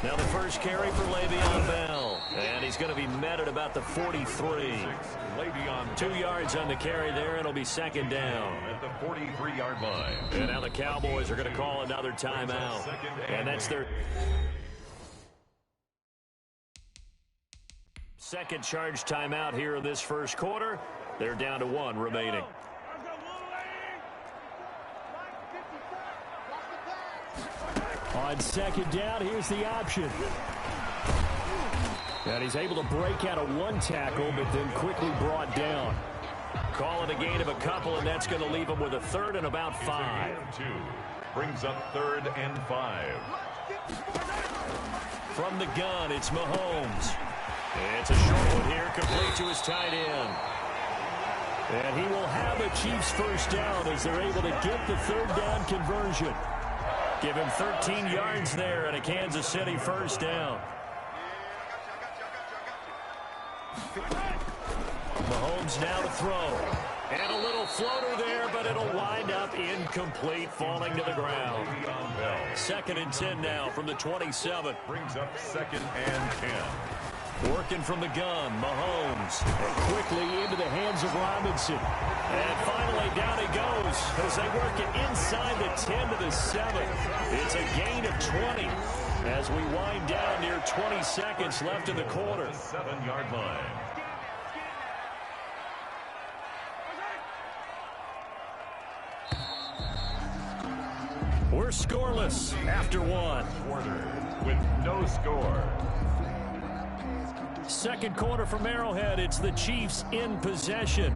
Now the first carry for Le'Veon Bell. And he's going to be met at about the 43. 2 yards on the carry there, and it'll be second down. At the 43-yard line. And now the Cowboys are going to call another timeout. And that's their second charge timeout here in this first quarter. They're down to 1 remaining. On second down, here's the option. And he's able to break out of 1 tackle, but then quickly brought down. Call it a gain of a couple, and that's going to leave him with a 3rd and about 5. 2 brings up 3rd and 5. From the gun, it's Mahomes. It's a short one here, complete to his tight end. And he will have the Chiefs first down as they're able to get the 3rd down conversion. Give him 13 yards there and a Kansas City first down. Mahomes now to throw. And a little floater there, but it'll wind up incomplete, falling to the ground. 2nd and 10 now from the 27. Brings up 2nd and 10. Working from the gun, Mahomes. And quickly into the hands of Robinson. And finally down he goes as they work it inside the 10 to the 7. It's a gain of 20 as we wind down near 20 seconds left in the quarter. 7-yard line. We're scoreless after 1. Quarter with no score. Second quarter from Arrowhead. It's the Chiefs in possession.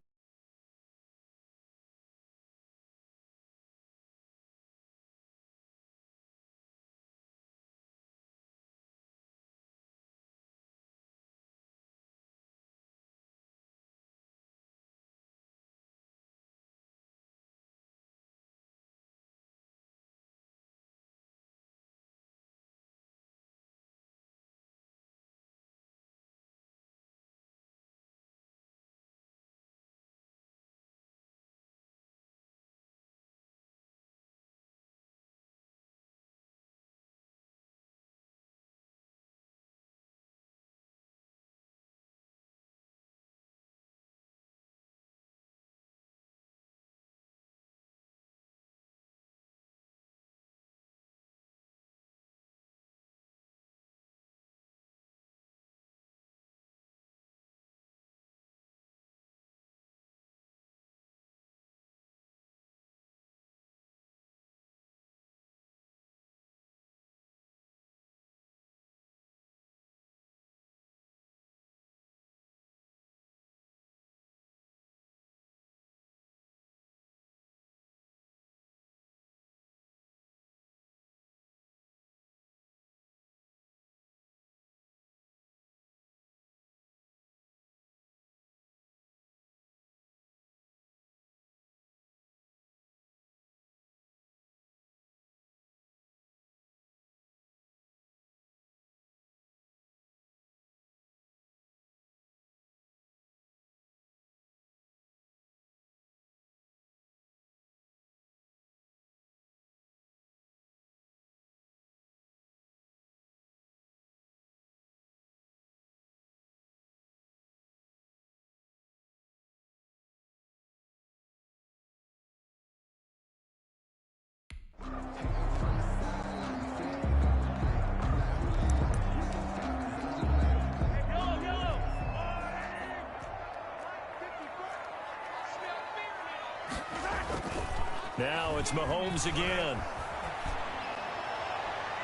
Now it's Mahomes again.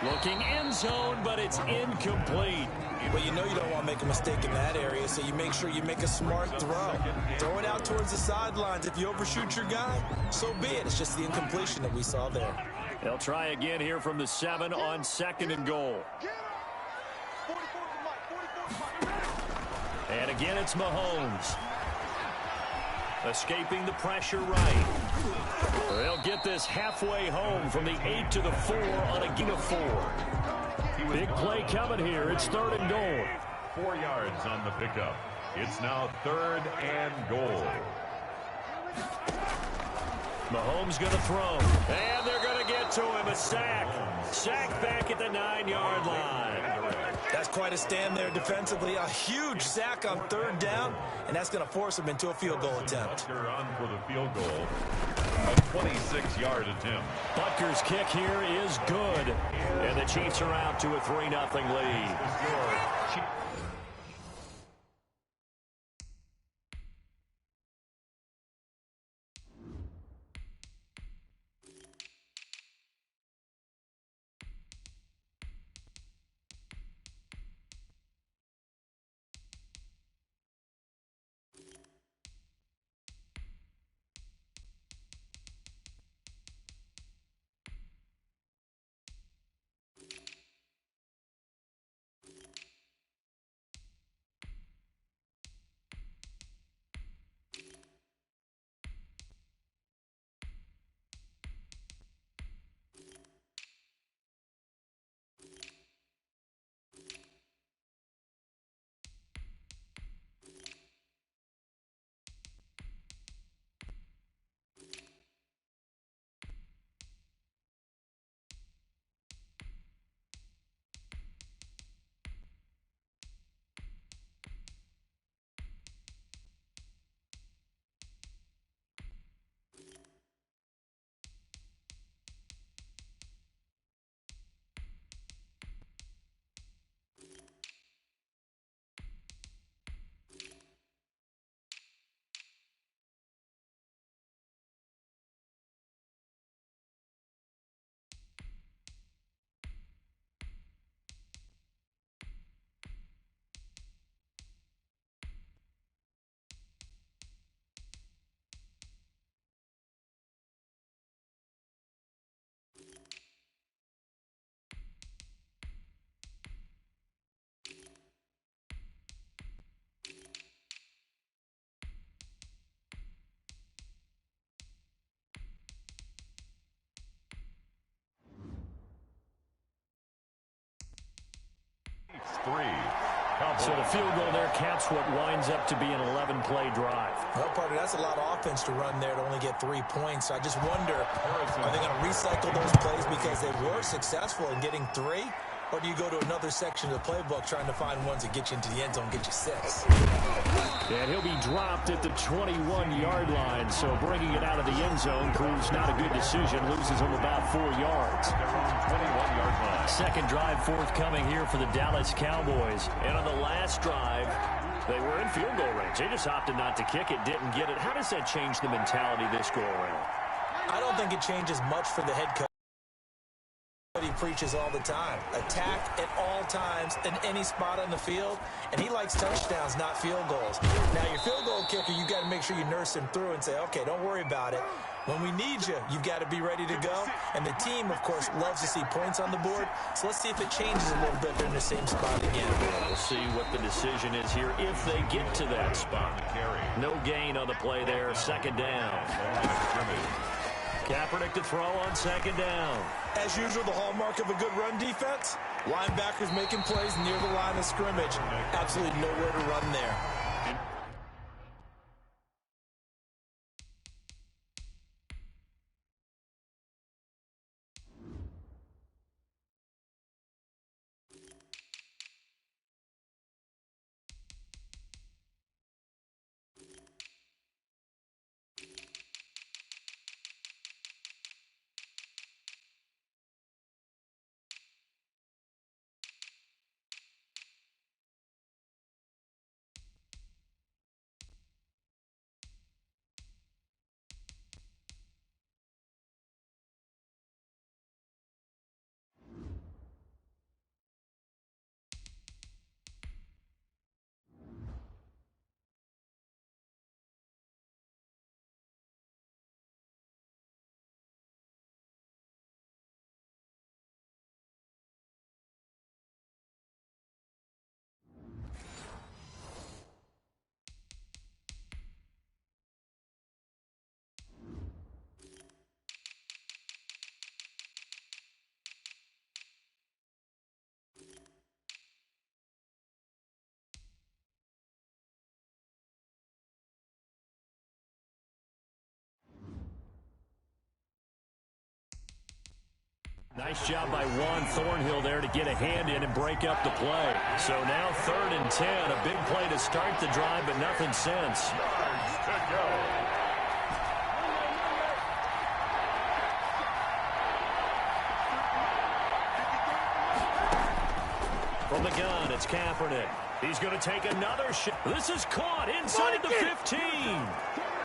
Looking end zone, but it's incomplete. Well, you know you don't want to make a mistake in that area, so you make sure you make a smart throw. Throw it out towards the sidelines. If you overshoot your guy, so be it. It's just the incompletion that we saw there. They'll try again here from the 7 on 2nd and goal. And again, it's Mahomes. Escaping the pressure right. They'll get this halfway home from the 8 to the 4 on a gain of 4. Big play coming here. It's 3rd and goal. 4 yards on the pickup. It's now 3rd and goal. Mahomes going to throw. And they're going to get to him, a sack. Sacked back at the 9-yard line. That's quite a stand there defensively. A huge sack on third down, and that's going to force him into a field goal attempt. Butker on for the field goal. A 26-yard attempt. Butker's kick here is good. And the Chiefs are out to a 3-0 lead. So the field goal there caps what winds up to be an 11-play drive. Well, partner, that's a lot of offense to run there to only get 3 points. So I just wonder, are they going to recycle those plays because they were successful in getting 3? Or do you go to another section of the playbook trying to find ones that get you into the end zone, get you 6? And he'll be dropped at the 21-yard line. So bringing it out of the end zone proves not a good decision. Loses him about 4 yards. Second drive forthcoming here for the Dallas Cowboys. And on the last drive, they were in field goal range. They just opted not to kick it, didn't get it. How does that change the mentality this go around? I don't think it changes much for the head coach. He preaches all the time. Attack at all times in any spot on the field. And he likes touchdowns, not field goals. Now, your field goal kicker, you got to make sure you nurse him through and say, okay, don't worry about it. When we need you, you've got to be ready to go. And the team, of course, loves to see points on the board. So let's see if it changes a little bit. They're in the same spot again. We'll see what the decision is here if they get to that spot. No gain on the play there. Second down. Kaepernick to throw on second down. As usual, the hallmark of a good run defense, linebackers making plays near the line of scrimmage. Absolutely nowhere to run there. Nice job by Juan Thornhill there to get a hand in and break up the play. So now 3rd and 10. A big play to start the drive, but nothing since. Yards to go. From the gun, it's Kaepernick. He's going to take another shot. This is caught inside the 15.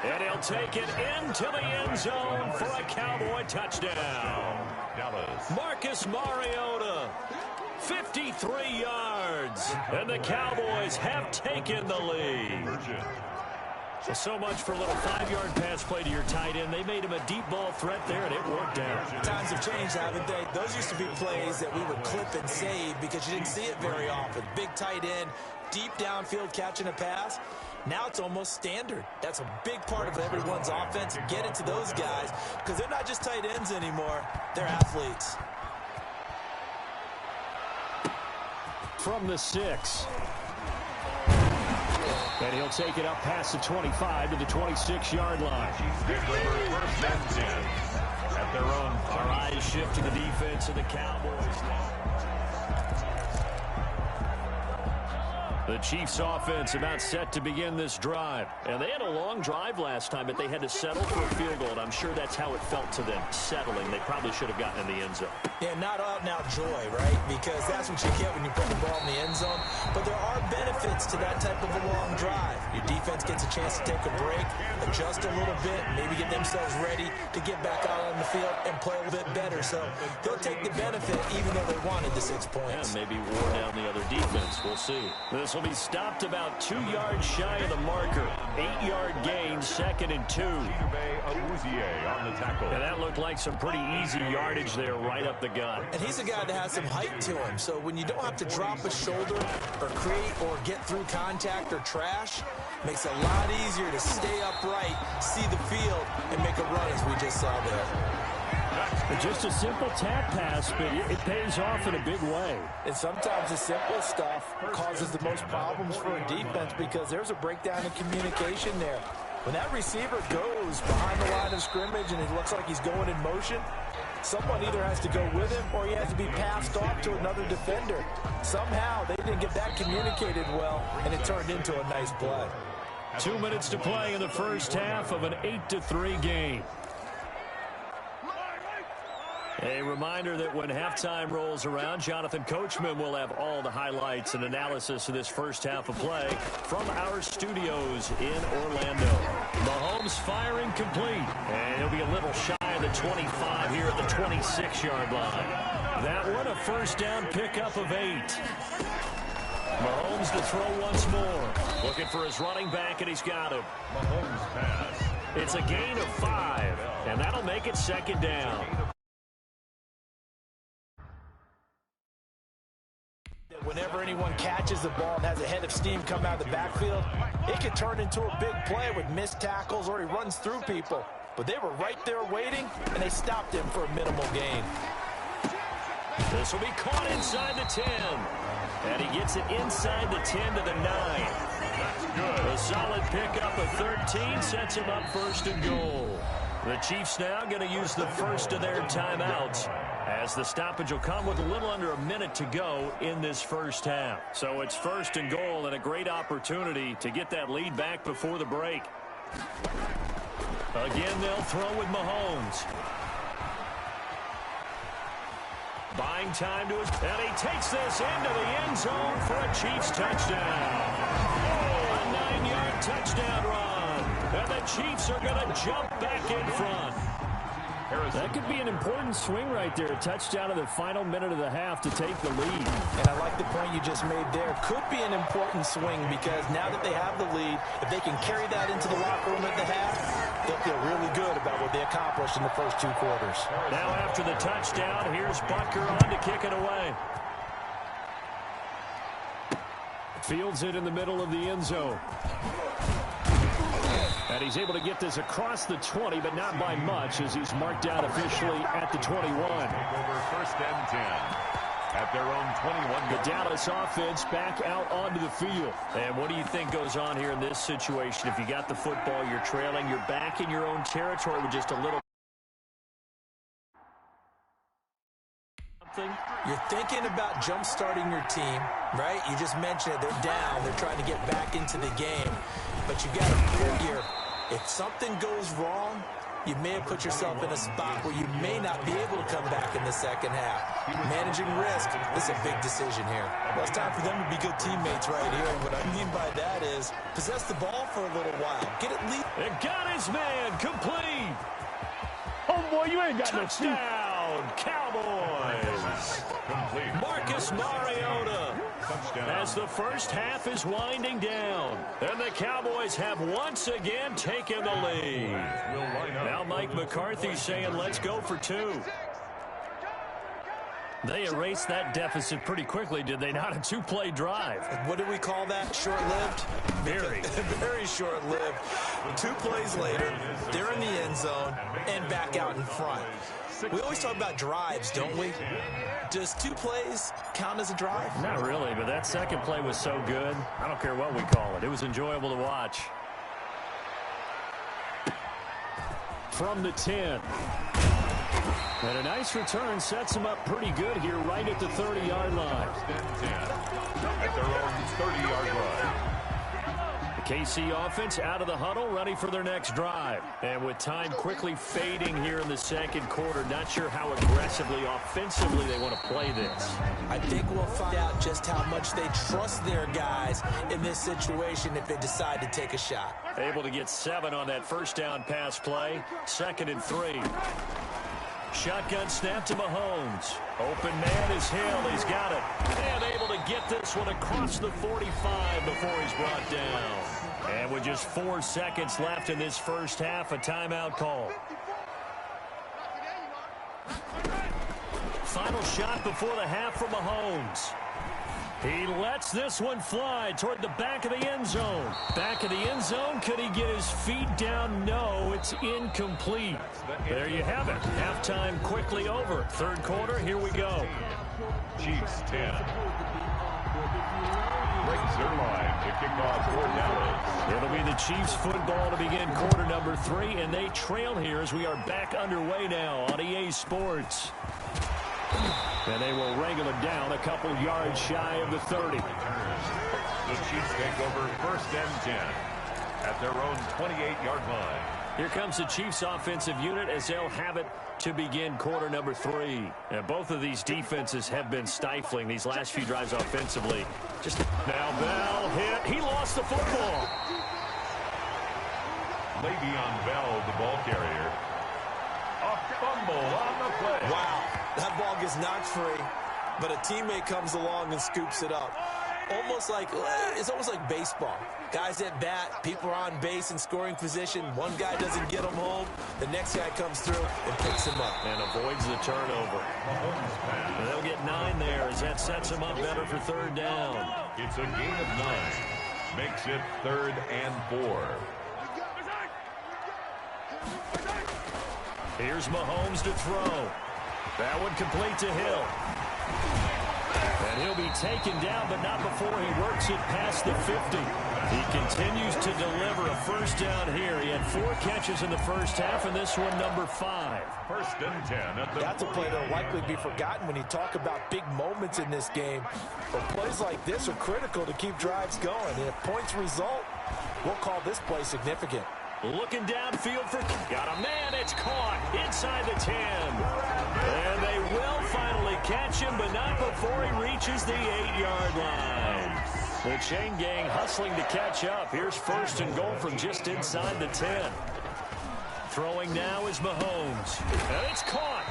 And he'll take it into the end zone for a Cowboy touchdown. Dallas. Marcus Mariota, 53 yards. And the Cowboys have taken the lead. So much for a little 5-yard pass play to your tight end. They made him a deep ball threat there, and it worked out. Times have changed, haven't they? Those used to be plays that we would clip and save because you didn't see it very often. Big tight end, deep downfield catching a pass. Now it's almost standard. That's a big part of everyone's offense. Get it to those guys because they're not just tight ends anymore. They're athletes. From the 6. And he'll take it up past the 25 to the 26-yard line. First and 10 at their own. Our eyes shift to the defense of the Cowboys now. The Chiefs offense about set to begin this drive. And they had a long drive last time, but they had to settle for a field goal. And I'm sure that's how it felt to them, settling. They probably should have gotten in the end zone. Yeah, not out and out joy, right? Because that's what you get when you put the ball in the end zone. But there are benefits to that type of a long drive. Your defense gets a chance to take a break, adjust a little bit, maybe get themselves ready to get back out on the field and play a little bit better. So they'll take the benefit even though they wanted the 6 points. Yeah, maybe wore down the other defense. We'll see. This will be stopped about 2 yards shy of the marker. 8-yard gain, 2nd and 2. On the tackle. And that looked like some pretty easy yardage there right up the gut. And he's a guy that has some height to him. So when you don't have to drop a shoulder or create or get through contact or trash, makes it a lot easier to stay upright, see the field, and make a run as we just saw there. Just a simple tap pass, but it pays off in a big way. And sometimes the simple stuff causes the most problems for a defense because there's a breakdown in communication there. When that receiver goes behind the line of scrimmage and it looks like he's going in motion, someone either has to go with him or he has to be passed off to another defender. Somehow they didn't get that communicated well, and it turned into a nice play. 2 minutes to play in the first half of an 8-3 game. A reminder that when halftime rolls around, Jonathan Coachman will have all the highlights and analysis of this first half of play from our studios in Orlando. Mahomes firing complete, and he'll be a little shy of the 25 here at the 26-yard line. That one, a first down pickup of 8. Mahomes to throw once more. Looking for his running back, and he's got him. Mahomes pass. It's a gain of 5, and that'll make it 2nd down. Whenever anyone catches the ball and has a head of steam come out of the backfield, it can turn into a big play with missed tackles or he runs through people. But they were right there waiting, and they stopped him for a minimal gain. This will be caught inside the 10. And he gets it inside the 10 to the 9. That's good. A solid pickup of 13 sets him up 1st and goal. The Chiefs now going to use the first of their timeouts, as the stoppage will come with a little under a minute to go in this first half. So it's 1st and goal and a great opportunity to get that lead back before the break. Again, they'll throw with Mahomes. Buying time to his, and he takes this into the end zone for a Chiefs touchdown. A 9-yard touchdown run. And the Chiefs are going to jump back in front. That could be an important swing right there. A touchdown in the final minute of the half to take the lead. And I like the point you just made there. Could be an important swing because now that they have the lead, if they can carry that into the locker room at the half, they'll feel really good about what they accomplished in the first 2 quarters. Now after the touchdown, here's Butker on to kick it away. Fields it in the middle of the end zone. And he's able to get this across the 20, but not by much, as he's marked out officially at the 21. Over 1st and 10 at their own 21. The Dallas offense back out onto the field. And what do you think goes on here in this situation? If you got the football, you're trailing, you're back in your own territory with just a little. You're thinking about jump-starting your team, right? You just mentioned it. They're down. They're trying to get back into the game. But you got to figure if something goes wrong, you may have put yourself in a spot where you may not be able to come back in the second half. Managing risk, this is a big decision here. Well, it's time for them to be good teammates right here. What I mean by that is possess the ball for a little while. Get it lead. And got his man complete. Homeboy, you ain't got no feet. Touchdown, Cowboys. Complete. Marcus Mariota. Touchdown. As the first half is winding down. And the Cowboys have once again taken the lead. Will line up. Now Mike McCarthy saying, let's go for two. They erased that deficit pretty quickly, did they not? A two-play drive. What do we call that? Short-lived? Very. Very short-lived. 2 plays later, they're in the end zone and back out in front. We always talk about drives, don't we? Does 2 plays count as a drive? Not really, but that second play was so good. I don't care what we call it. It was enjoyable to watch. From the 10. And a nice return sets them up pretty good here right at the 30-yard line. At their own 30-yard line. The KC offense out of the huddle, ready for their next drive. And with time quickly fading here in the second quarter, not sure how aggressively, offensively they want to play this. I think we'll find out just how much they trust their guys in this situation if they decide to take a shot. Able to get 7 on that first down pass play. 2nd and 3. Shotgun snap to Mahomes. Open man is Hill. He's got it. And able to get this one across the 45 before he's brought down. And with just 4 seconds left in this first half, a timeout call. Final shot before the half from Mahomes. He lets this one fly toward the back of the end zone. Back of the end zone. Could he get his feet down? No, it's incomplete. There you have it. Halftime quickly over. Third quarter, here we go. Chiefs 10. Breaks their line to kick off for Dallas. It'll be the Chiefs football to begin quarter number 3, and they trail here as we are back underway now on EA Sports. And they will wrangle it down a couple yards shy of the 30. The Chiefs take over 1st and 10 at their own 28-yard line. Here comes the Chiefs offensive unit as they'll have it to begin quarter number 3. And both of these defenses have been stifling these last few drives offensively. Just now Bell hit. He lost the football. Le'Veon Bell, the ball carrier. A fumble on the play. Wow. That ball gets knocked free, but a teammate comes along and scoops it up. It's almost like baseball. Guys at bat, people are on base in scoring position. One guy doesn't get him home. The next guy comes through and picks him up. And avoids the turnover. And they'll get 9 there as that sets them up better for 3rd down. It's a gain of 9. Makes it 3rd and 4. Here's Mahomes to throw. That one complete to Hill. And he'll be taken down, but not before he works it past the 50. He continues to deliver a first down here. He had 4 catches in the first half, and this one number 5. 1st and 10 at the That's a play that'll likely be forgotten when you talk about big moments in this game. But plays like this are critical to keep drives going. And if points result, we'll call this play significant. Looking downfield for... Got a man. It's caught inside the 10. And they will finally catch him, but not before he reaches the 8-yard line. The chain gang hustling to catch up. Here's 1st and goal from just inside the 10. Throwing now is Mahomes. And it's caught.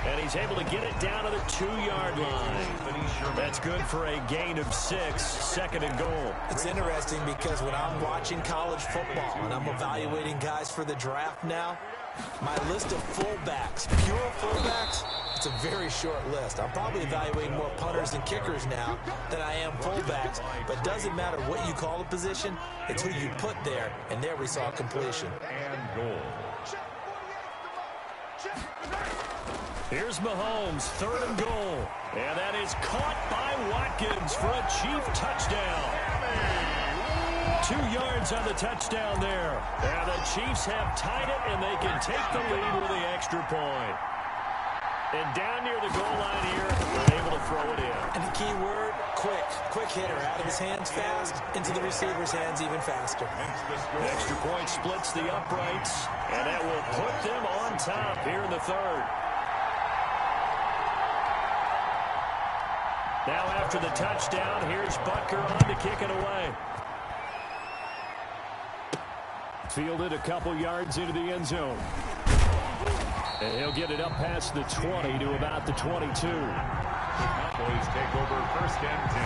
And he's able to get it down to the 2-yard line. That's good for a gain of 6, 2nd and goal. It's interesting because when I'm watching college football and I'm evaluating guys for the draft now, my list of fullbacks, pure fullbacks, it's a very short list. I'm probably evaluating more punters and kickers now than I am fullbacks, but it doesn't matter what you call the position, it's who you put there, and there we saw completion. and goal. Here's Mahomes, 3rd and goal. And that is caught by Watkins for a Chief touchdown. 2 yards on the touchdown there. And the Chiefs have tied it, and they can take the lead with the extra point. And down near the goal line here, they're able to throw it in. And the key word, quick. Quick hitter. Out of his hands fast, into the receiver's hands even faster. Extra point splits the uprights, and that will put them on top here in the third. Now after the touchdown, here's Butker on to kick it away. Fielded a couple yards into the end zone. And he'll get it up past the 20 to about the 22. The Cowboys take over first and 10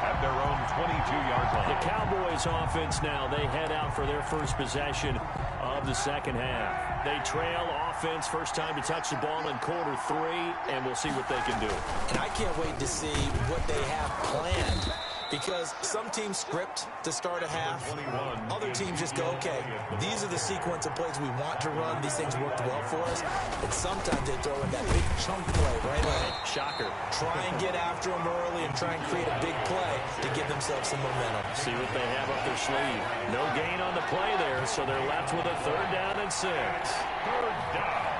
at their own 22-yard line. The Cowboys offense now, they head out for their first possession of the second half. They trail offense, first time to touch the ball in quarter 3, and we'll see what they can do. And I can't wait to see what they have planned, because some teams script to start a half. Other teams just go, okay, these are the sequence of plays we want to run. These things worked well for us. And sometimes they throw in that big chunk play right away. Shocker. Try and get after them early and try and create a big play to give themselves some momentum. See what they have up their sleeve. No gain on the play there, so they're left with a 3rd down and 6. 3rd down.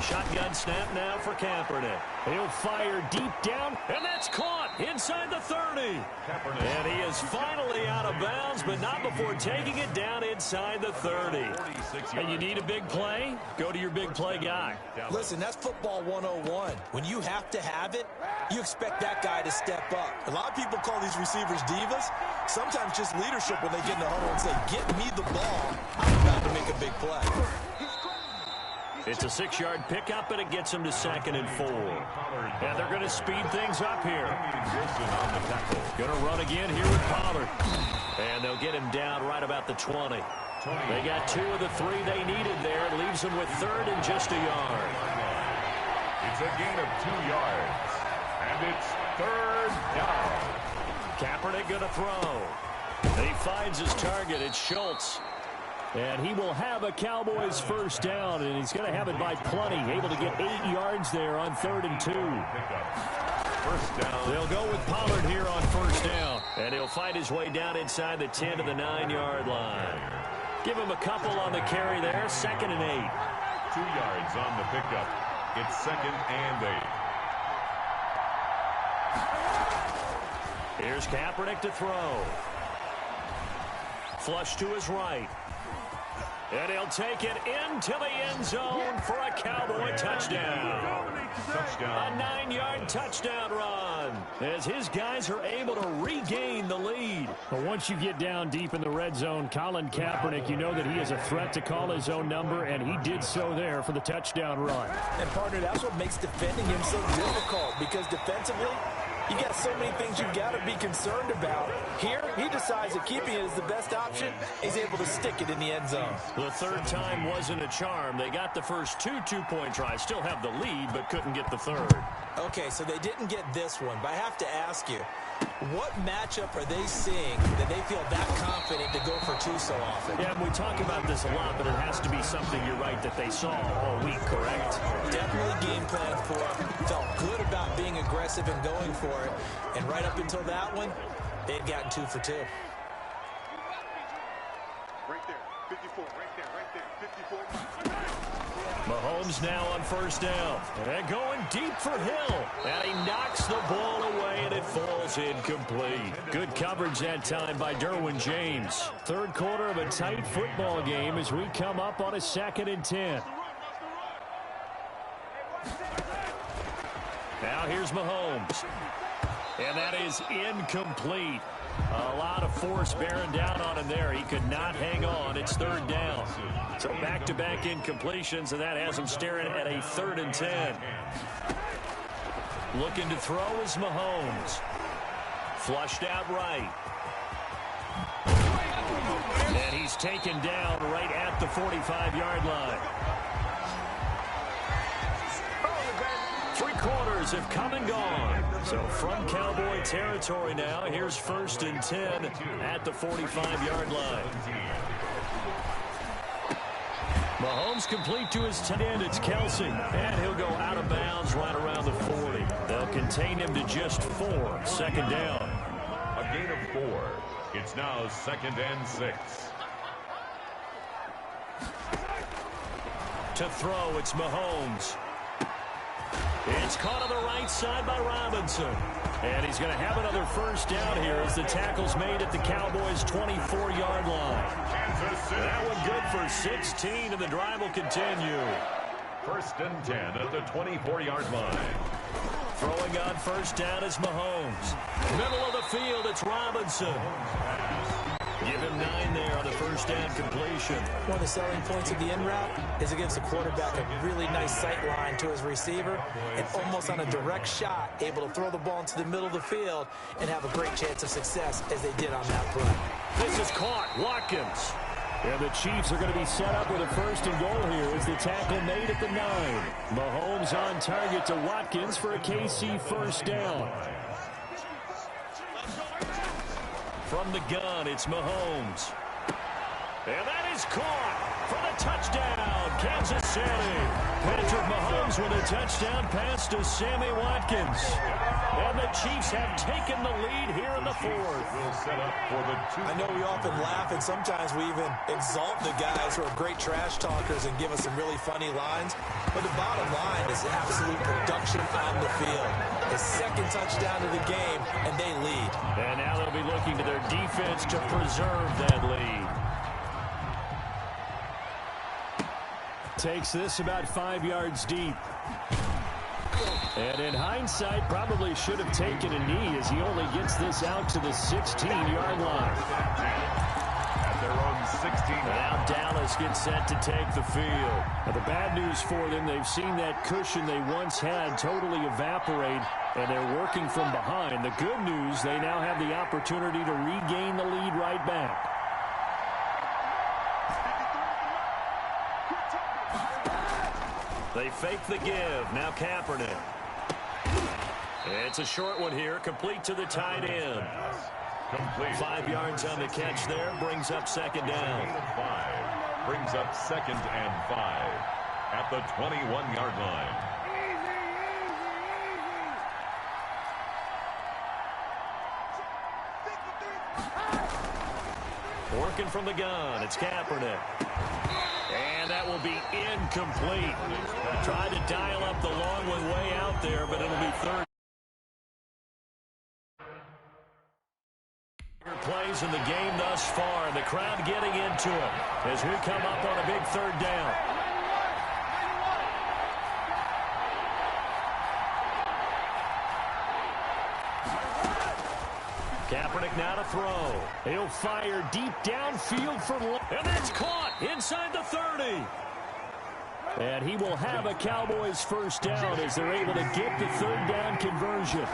Shotgun snap now for Kaepernick. He'll fire deep down, and that's caught inside the 30. And he is finally out of bounds, but not before taking it down inside the 30. And you need a big play? Go to your big play guy. Listen, that's football 101. When you have to have it, you expect that guy to step up. A lot of people call these receivers divas. Sometimes just leadership when they get in the huddle and say, get me the ball. I'm about to make a big play. It's a 6-yard pickup, and it gets them to 2nd and 4. And they're going to speed things up here. Going to run again here with Pollard. And they'll get him down right about the 20. They got 2 of the 3 they needed there. It leaves them with 3rd and just a yard. It's a gain of 2 yards. And it's 3rd down. Kaepernick going to throw. And he finds his target. It's Schultz. And he will have a Cowboys first down, and he's going to have it by plenty. Able to get 8 yards there on 3rd and 2. First down. They'll go with Pollard here on first down. And he'll fight his way down inside the 10 to the 9-yard line. Give him a couple on the carry there. 2nd and 8. 2 yards on the pickup. It's 2nd and 8. Here's Kaepernick to throw. Flush to his right. And he'll take it into the end zone for a Cowboy touchdown. A 9-yard touchdown run as his guys are able to regain the lead. But once you get down deep in the red zone, Colin Kaepernick, you know that he is a threat to call his own number, and he did so there for the touchdown run. And, partner, that's what makes defending him so difficult, because defensively, you got so many things you've got to be concerned about. Here, he decides that keeping it is the best option. He's able to stick it in the end zone. The 3rd time wasn't a charm. They got the first 2 two-point tries. Still have the lead, but couldn't get the 3rd. Okay, so they didn't get this one, but I have to ask you, what matchup are they seeing that they feel that confident to go for 2 so often? Yeah, we talk about this a lot, but it has to be something, you're right, that they saw all week, correct? Definitely game plan for it. Felt good about being aggressive and going for it. And right up until that one, they had gotten 2 for 2. Right there, 54, right there, 54. Mahomes now on first down. And going deep for Hill. And he knocks the ball away, and it falls incomplete. Good coverage that time by Derwin James. 3rd quarter of a tight football game as we come up on a 2nd and 10. Now here's Mahomes. And that is incomplete. A lot of force bearing down on him there. He could not hang on. It's 3rd down. So back-to-back incompletions, and that has him staring at a 3rd and 10. Looking to throw is Mahomes. Flushed out right. And he's taken down right at the 45-yard line. 3 quarters have come and gone. So from Cowboy territory now, here's 1st and 10 at the 45-yard line. Mahomes complete to his tight end. It's Kelsey. And he'll go out of bounds right around the 40. They'll contain him to just 4. 2nd down. A gain of 4. It's now 2nd and 6. To throw, it's Mahomes. It's caught on the right side by Robinson. And he's going to have another first down here as the tackle's made at the Cowboys' 24-yard line. That one good for 16, and the drive will continue. First and 10 at the 24-yard line. Throwing on first down is Mahomes. Middle of the field, it's Robinson. Give him 9 there on the first down completion. One of the selling points of the in route is it gives the quarterback a really nice sight line to his receiver and almost on a direct shot, able to throw the ball into the middle of the field and have a great chance of success as they did on that play. This is caught. Watkins. And the Chiefs are going to be set up with a first and goal here as the tackle made at the 9. Mahomes on target to Watkins for a KC first down. From the gun, it's Mahomes. And that is caught for the touchdown, Kansas City. Patrick Mahomes with a touchdown pass to Sammy Watkins. And the Chiefs have taken the lead here in the fourth. Will set up for the I know we often laugh, and sometimes we even exalt the guys who are great trash talkers and give us some really funny lines. But the bottom line is absolute production on the field. His second touchdown of the game, and they lead. And now they'll be looking to their defense to preserve that lead. Takes this about 5 yards deep. And in hindsight, probably should have taken a knee as he only gets this out to the 16-yard line. at their own 16. Now Dallas gets set to take the field. Now the bad news for them, they've seen that cushion they once had totally evaporate, and they're working from behind. The good news, they now have the opportunity to regain the lead right back. They fake the give. Now Kaepernick. It's a short one here, complete to the tight end. Complete. 5 yards on the catch there, brings up second down. 5 brings up 2nd and 5 at the 21-yard line. Working from the gun, it's Kaepernick. And that will be incomplete. Tried to dial up the long one way out there, but it'll be third. Plays in the game thus far, and the crowd getting into it as we come up on a big third down. Kaepernick now to throw. He'll fire deep downfield for... And that's caught inside the 30. And he will have a Cowboys first down as they're able to get the third down conversion.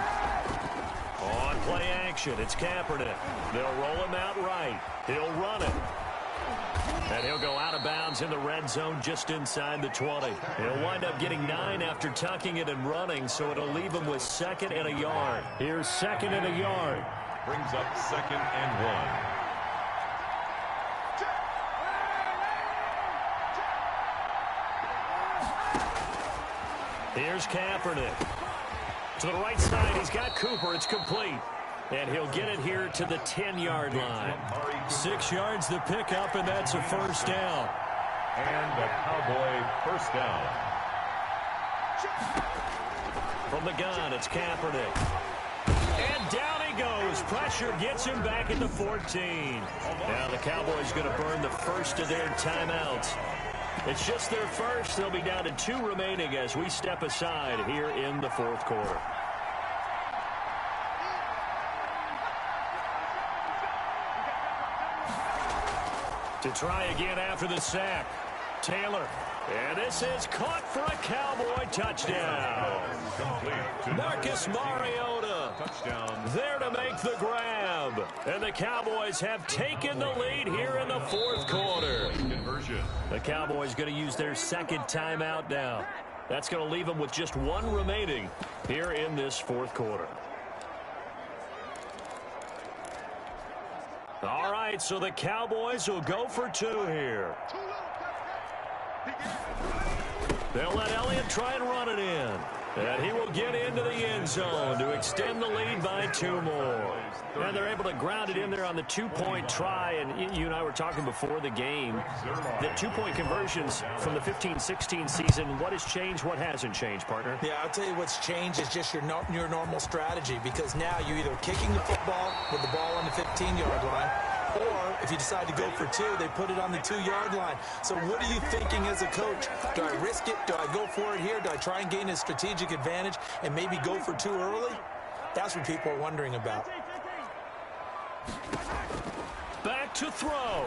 On play action, it's Kaepernick. They'll roll him out right. He'll run it. And he'll go out of bounds in the red zone just inside the 20. He'll wind up getting 9 after tucking it and running, so it'll leave him with 2nd and a yard. Here's 2nd and a yard. Brings up 2nd and 1. Here's Kaepernick. To the right side, he's got Cooper. It's complete. And he'll get it here to the 10-yard line. 6 yards the pickup, and that's a first down. And a Cowboy first down. From the gun, it's Kaepernick. And down he goes. Pressure gets him back at the 14. Now the Cowboys going to burn the first of their timeouts. It's just their first. They'll be down to 2 remaining as we step aside here in the fourth quarter. To try again after the sack. Taylor. And this is caught for a Cowboy touchdown. Marcus Mariota. Touchdown. There to make the grab. And the Cowboys have taken the lead here in the fourth quarter. Conversion. The Cowboys going to use their 2nd timeout now. That's going to leave them with just 1 remaining here in this fourth quarter. All right, so the Cowboys will go for 2 here. They'll let Elliott try and run it in. And he will get into the end zone to extend the lead by 2 more. And they're able to ground it in there on the 2-point try. And you and I were talking before the game. The 2-point conversions from the 15-16 season, what has changed, what hasn't changed, partner? Yeah, I'll tell you what's changed is just your normal strategy, because now you're either kicking the football with the ball on the 15-yard line, or if you decide to go for 2, they put it on the 2-yard line. So what are you thinking as a coach? Do I risk it? Do I go for it here? Do I try and gain a strategic advantage and maybe go for 2 early? That's what people are wondering about. Back to throw.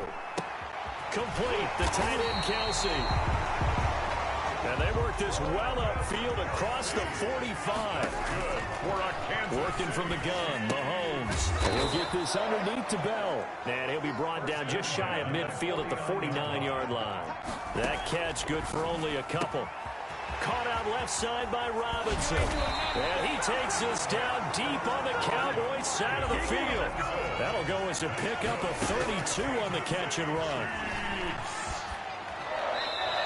Complete, the tight end Kelsey. And they work this well upfield across the 45. Good for a Kansas. Working from the gun, Mahomes. He'll get this underneath to Bell. And he'll be brought down just shy of midfield at the 49-yard line. That catch good for only a couple. Caught out left side by Robinson. And he takes this down deep on the Cowboys side of the field. That'll go as a pickup of 32 on the catch and run.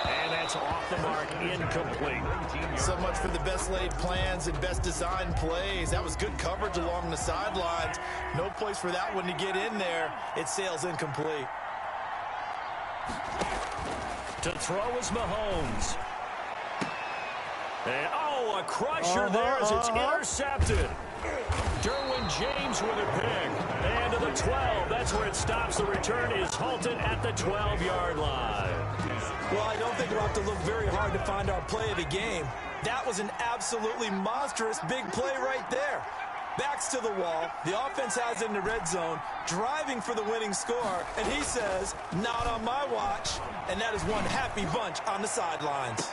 And that's off the mark, incomplete. So much for the best laid plans and best designed plays. That was good coverage along the sidelines. No place for that one to get in there. It sails incomplete. To throw is Mahomes. And, a crusher there as it's intercepted. Derwin James with a pick. And to the 12. That's where it stops. The return is halted at the 12-yard line. Well, I don't think we'll have to look very hard to find our play of the game. That was an absolutely monstrous big play right there. Backs to the wall. The offense has it in the red zone, driving for the winning score. And he says, not on my watch. And that is one happy bunch on the sidelines.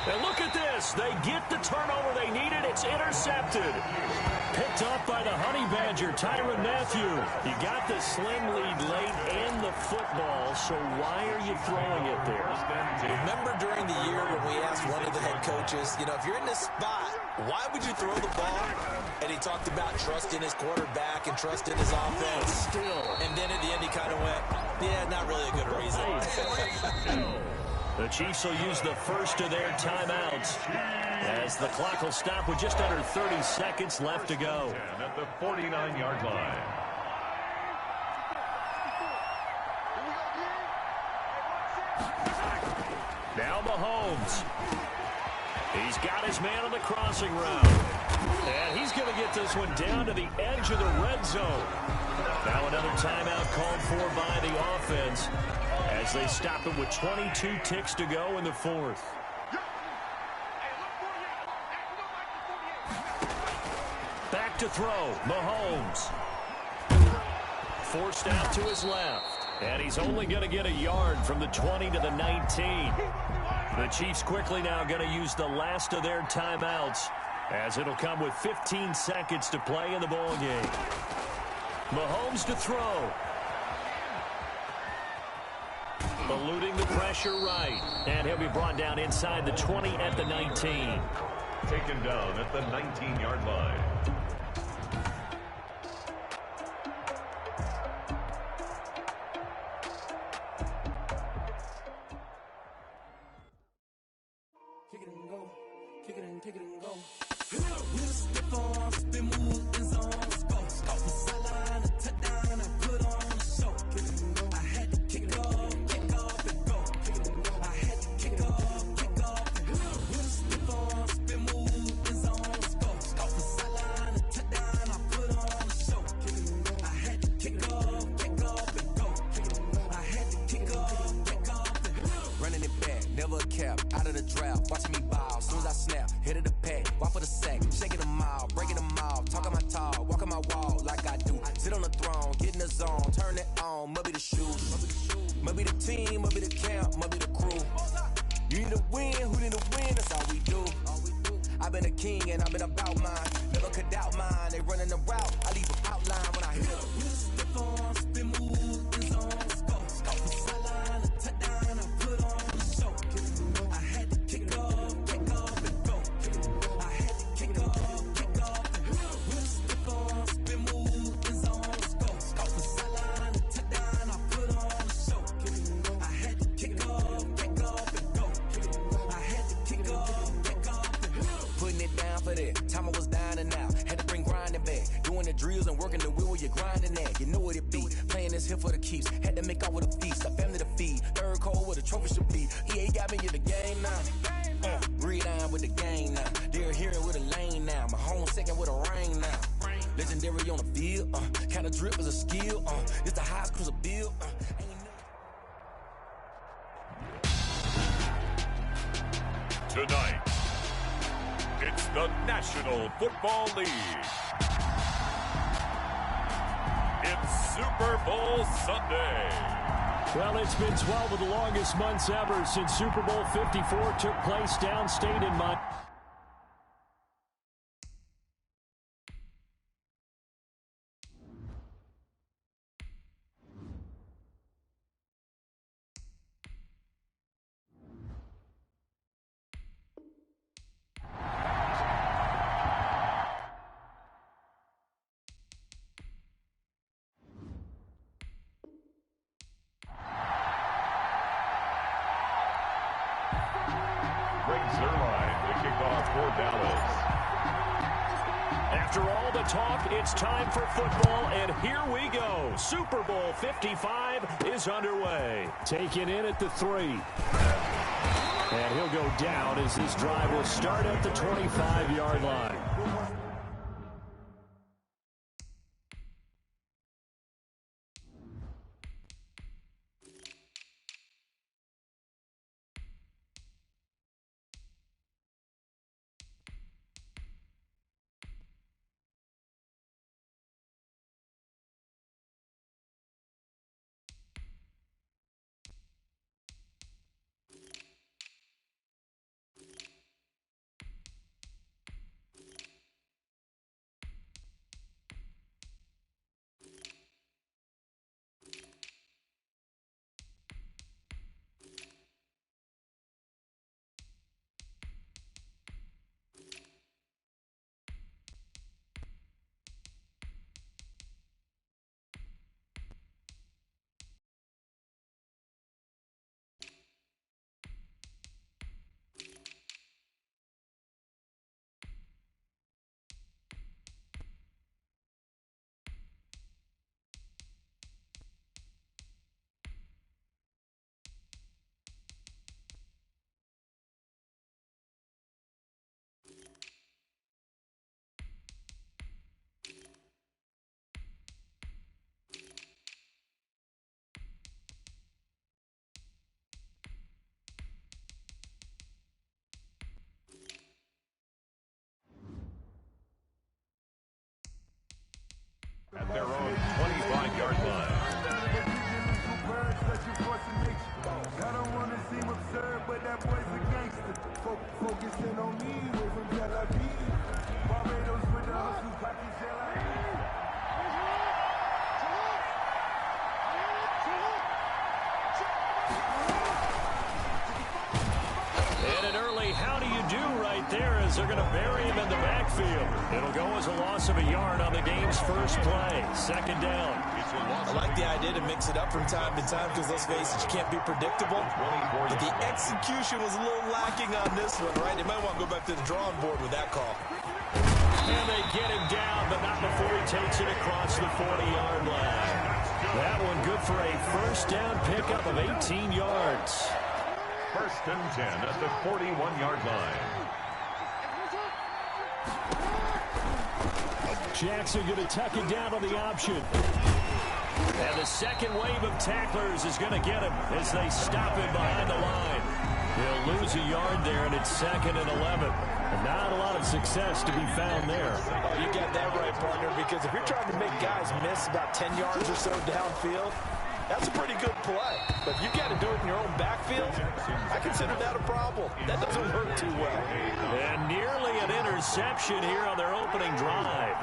And look at this. They get the turnover they needed. It's intercepted. Picked up by the Honey Badger, Tyrann Mathieu. You got the slim lead late and the football, so why are you throwing it there? Remember during the year when we asked one of the head coaches, if you're in this spot, why would you throw the ball? And he talked about trust in his quarterback and trust in his offense. Still. And then at the end he kind of went, yeah, not really a good reason. The Chiefs will use the first of their timeouts as the clock will stop with just under 30 seconds left to go. At the 49-yard line. Now Mahomes. He's got his man on the crossing route. And he's going to get this one down to the edge of the red zone. Now another timeout called for by the offense as they stop it with 22 ticks to go in the fourth. Back to throw, Mahomes. Forced out to his left. And he's only going to get a yard from the 20 to the 19. The Chiefs quickly now going to use the last of their timeouts as it'll come with 15 seconds to play in the ball game. Mahomes to throw. Eluding the pressure right. And he'll be brought down inside the 20 at the 19. Taken down at the 19-yard line. Kick it and go. Kick it and kick it and go. We'll step on, spin, move, and zone. Let's go. Off the sideline, a touchdown, I put on the show. Kick it and go. I had to kick off and go. Kick it and go. I had to kick off and go. We'll step on, spin, move, and zone. Let's go. Off the sideline, a touchdown, I put on the show. Kick it and go. I had to kick off and go. Kick it and go. I had to kick off and go. Running it back, never a cap, out of the draft. Watching me ball, soon as I snap, hit of the pack, walk for the sack, shaking them all, breaking them all, talking my talk, walking my wall like I do. Sit on the throne, get in the zone, turn it on, must be the shoes, must be the team, must be the camp, must be the crew. You need to win, who need to win, that's all we do. I've been a king and I've been about mine, never could doubt mine, they running the route, I leave an outline when I hit it. We'll step on, spin, move, and zone, let's go. Off the sideline, a touchdown, I put on the show. I had to kick off and go. I had to kick off and go. We'll step on, spin, move, and zone, let's go. Off the sideline, a touchdown, I put on the show. I had to kick off and go. I had to kick off and go. drills and working the wheel where you're grinding at. You know what it be. Playing this here for the keeps. Had to make out with a feast. A family to feed. Third cold where the trophy should be. EA got me in the game now. Read on with the game now. They're hearing with a lane now. My home second with a rain now. Legendary on the field. Kind of drip is a skill. It's the highest cruiser bill. Tonight, it's the National Football League. It's Super Bowl Sunday. Well, it's been 12 of the longest months ever since Super Bowl 54 took place downstate in Montana. After all the talk, it's time for football, and here we go. Super Bowl 55 is underway. Taken in at the 3. And he'll go down as this drive will start at the 25-yard line. At their own 25-yard line. I don't want to seem absurd, but that boy's a gangster. Focusing on me, away from Tel Aviv. Barbados with the hustle, pocket Tel Aviv. And an early how do you do right there as they're going to bury him in the backfield. It'll go as a loss of a yard on the game's first play. Second down. I like the idea to mix it up from time to time because, let's face it, you can't be predictable. But the execution was a little lacking on this one, right? They might want to go back to the drawing board with that call. And they get him down, but not before he takes it across the 40-yard line. That one good for a first down pickup of 18 yards. First and 10 at the 41-yard line. Jackson going to tuck it down on the option. And the second wave of tacklers is going to get him as they stop him behind the line. He'll lose a yard there, and it's 2nd and 11. And not a lot of success to be found there. Oh, you got that right, partner, because if you're trying to make guys miss about 10 yards or so downfield, that's a pretty good play. But if you got to do it in your own backfield, I consider that a problem. That doesn't work too well. And nearly an interception here on their opening drive.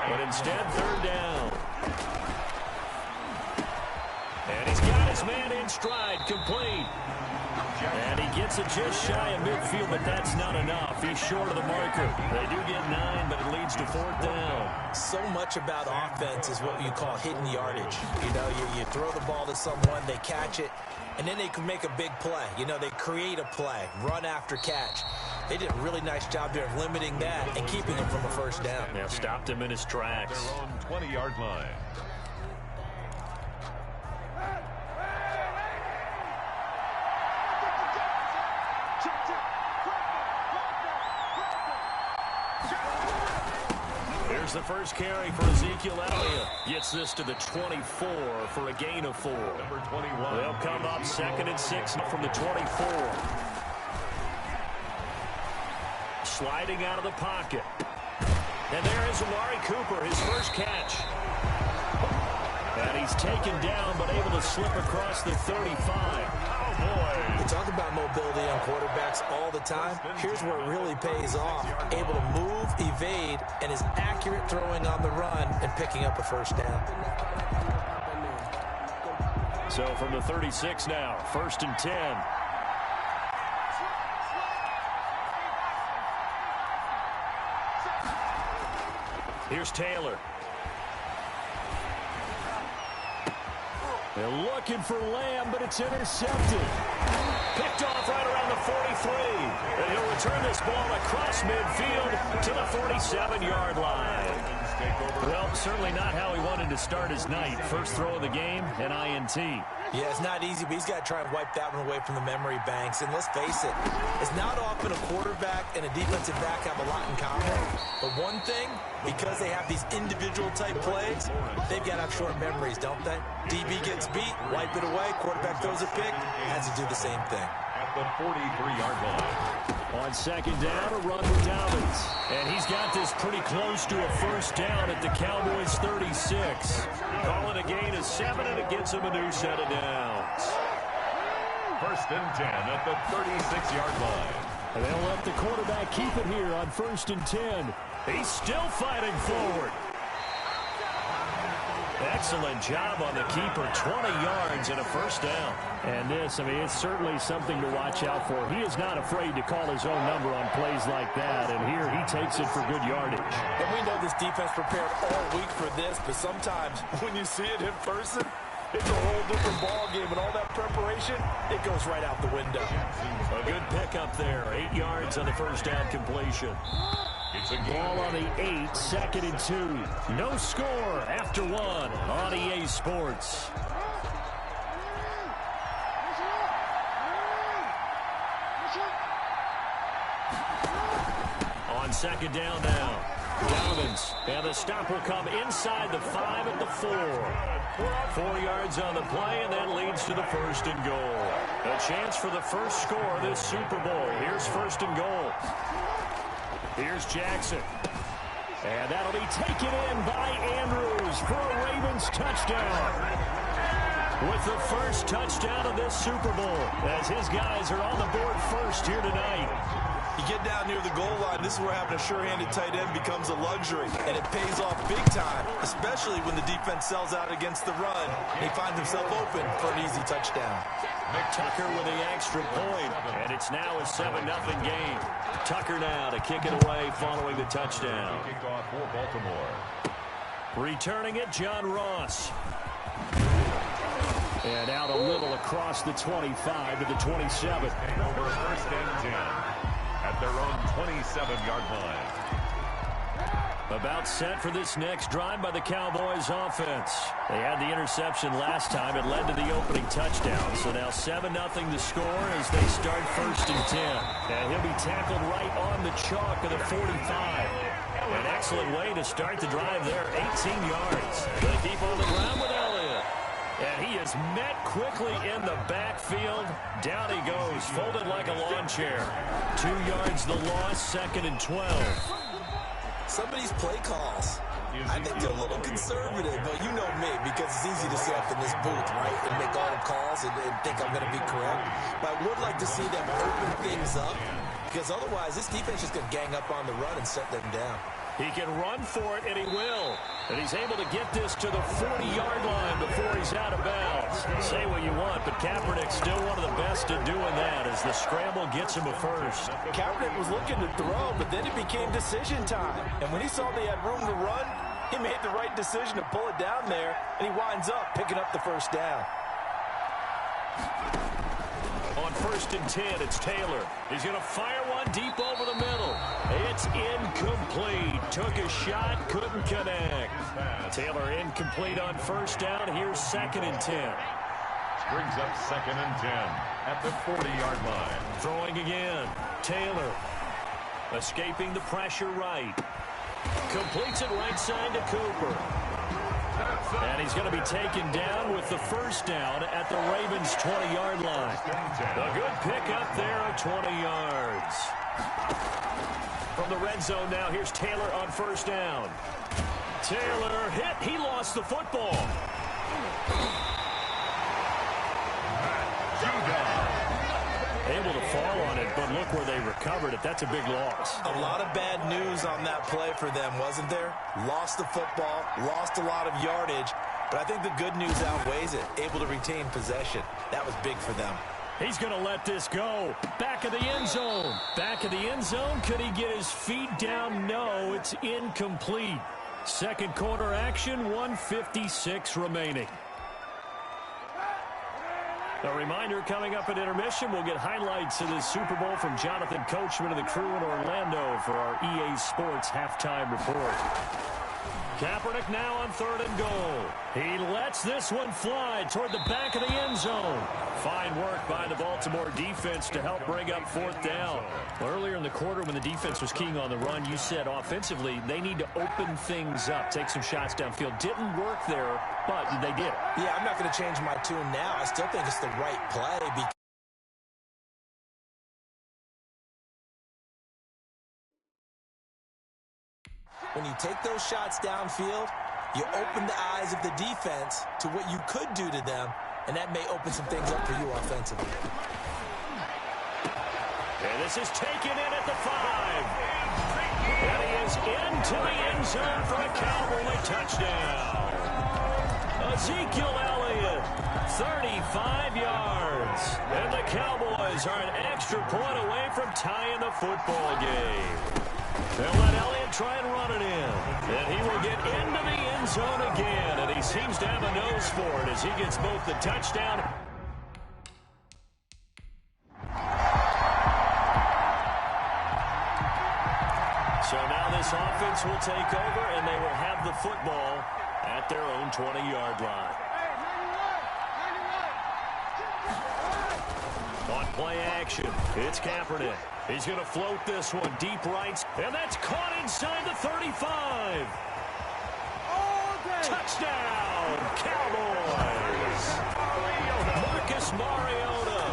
But instead, 3rd down. And he's got his man in stride, complete. And he gets it just shy of midfield, but that's not enough. He's short of the marker. They do get 9, but it leads to 4th down. So much about offense is what you call hidden yardage. You know, you throw the ball to someone, they catch it, and then they can make a big play. You know, they create a play, run after catch. They did a really nice job there of limiting that and keeping him from a first down. Yeah, stopped him in his tracks. Their own 20-yard line. Here's the first carry for Ezekiel Elliott. Gets this to the 24 for a gain of 4. Number 21. They'll come up 2nd and 6 from the 24. Sliding out of the pocket. And there is Amari Cooper, his first catch. And he's taken down, but able to slip across the 35. Oh, boy. We talk about mobility on quarterbacks all the time. Here's where it really pays off. Able to move, evade, and is accurate throwing on the run and picking up a first down. So from the 36 now, 1st and 10. Here's Taylor. They're looking for Lamb, but it's intercepted. Picked off right around the 43. And he'll return this ball across midfield to the 47-yard line. Well, certainly not how he wanted to start his night. First throw of the game, an INT. Yeah, it's not easy, but he's got to try and wipe that one away from the memory banks. And let's face it, it's not often a quarterback and a defensive back have a lot in common. But one thing, because they have these individual type plays, they've got to have short memories, don't they? DB gets beat, wipe it away, quarterback throws a pick, has to do the same thing. At the 43-yard line. On 2nd down, a run with Dobbins. And he's got this pretty close to a first down at the Cowboys' 36. Calling a gain of 7, and it gets him a new set of downs. 1st and 10 at the 36-yard line. And they'll let the quarterback keep it here on 1st and 10. He's still fighting forward. Excellent job on the keeper. 20 yards and a first down. And this, it's certainly something to watch out for. He is not afraid to call his own number on plays like that. And here he takes it for good yardage. And we know this defense prepared all week for this, but sometimes when you see it in person, it's a whole different ball game. And all that preparation, it goes right out the window. A good pickup there. 8 yards on the first down completion. It's a ball on the 8, 2nd and 2. No score after 1 on EA Sports. On 2nd down now. Dobbins. And the stop will come inside the 5 at the 4. 4 yards on the play, and that leads to the 1st and goal. A chance for the first score of this Super Bowl. Here's 1st and goal. Here's Jackson. And that'll be taken in by Andrews for a Ravens touchdown. With the first touchdown of this Super Bowl, as his guys are on the board first here tonight. You get down near the goal line, this is where having a sure-handed tight end becomes a luxury, and it pays off big time, especially when the defense sells out against the run. He finds himself open for an easy touchdown. Tucker with the extra point, and it's now a 7-0 game. Tucker now to kick it away following the touchdown. Kickoff for Baltimore. Returning it, John Ross. And out a little across the 25 to the 27. Over 1st and 10 at their own 27-yard line. About set for this next drive by the Cowboys offense. They had the interception last time. It led to the opening touchdown. So now 7-0 to score as they start 1st and 10. And he'll be tackled right on the chalk of the 45. An excellent way to start the drive there. 18 yards. They keep on the ground with Elliott. And he is met quickly in the backfield. Down he goes, folded like a lawn chair. 2 yards the loss, 2nd and 12. Some of these play calls, I think they're a little conservative, but you know me, because it's easy to sit up in this booth, right, and make all the calls and think I'm going to be correct. But I would like to see them open things up, because otherwise this defense is going to gang up on the run and shut them down. He can run for it, and he will. And he's able to get this to the 40-yard line before he's out of bounds. Say what you want, but Kaepernick's still one of the best at doing that as the scramble gets him a first. Kaepernick was looking to throw, but then it became decision time. And when he saw they had room to run, he made the right decision to pull it down there, and he winds up picking up the first down. On first and 10. It's Taylor. He's going to fire one deep over the middle. It's incomplete. Took a shot, couldn't connect. Taylor incomplete on first down. Here's second and 10. Brings up second and 10 at the 40-yard line. Throwing again. Taylor escaping the pressure right. Completes it right side to Cooper. And he's going to be taken down with the first down at the Ravens' 20-yard line. A good pickup there of 20 yards. From the red zone now, here's Taylor on first down. Taylor hit. He lost the football. Able to fall on it, but look where they recovered it. That's a big loss. A lot of bad news on that play for them, wasn't there? Lost the football, lost a lot of yardage, but I think the good news outweighs it. Able to retain possession. That was big for them. He's going to let this go. Back of the end zone. Back of the end zone. Could he get his feet down? No, it's incomplete. Second quarter action, 1:56 remaining. A reminder, coming up at intermission, we'll get highlights of this Super Bowl from Jonathan Coachman and the crew in Orlando for our EA Sports halftime report. Kaepernick now on third and goal. He lets this one fly toward the back of the end zone. Fine work by the Baltimore defense to help bring up fourth down. Earlier in the quarter when the defense was keying on the run, you said offensively they need to open things up, take some shots downfield. Didn't work there, but they did it. Yeah, I'm not going to change my tune now. I still think it's the right play because when you take those shots downfield, you open the eyes of the defense to what you could do to them, and that may open some things up for you offensively. And this is taken in at the 5. And he is into the end zone for a Cowboy touchdown. Ezekiel Elliott, 35 yards. And the Cowboys are an extra point away from tying the football game. They'll let Elliott try and run it in. And he will get into the end zone again. And he seems to have a nose for it as he gets both the touchdown. So now this offense will take over, and they will have the football at their own 20-yard line. On play action, it's Kaepernick. He's going to float this one deep right, and that's caught inside the 35. Touchdown, Cowboys. Marcus Mariota.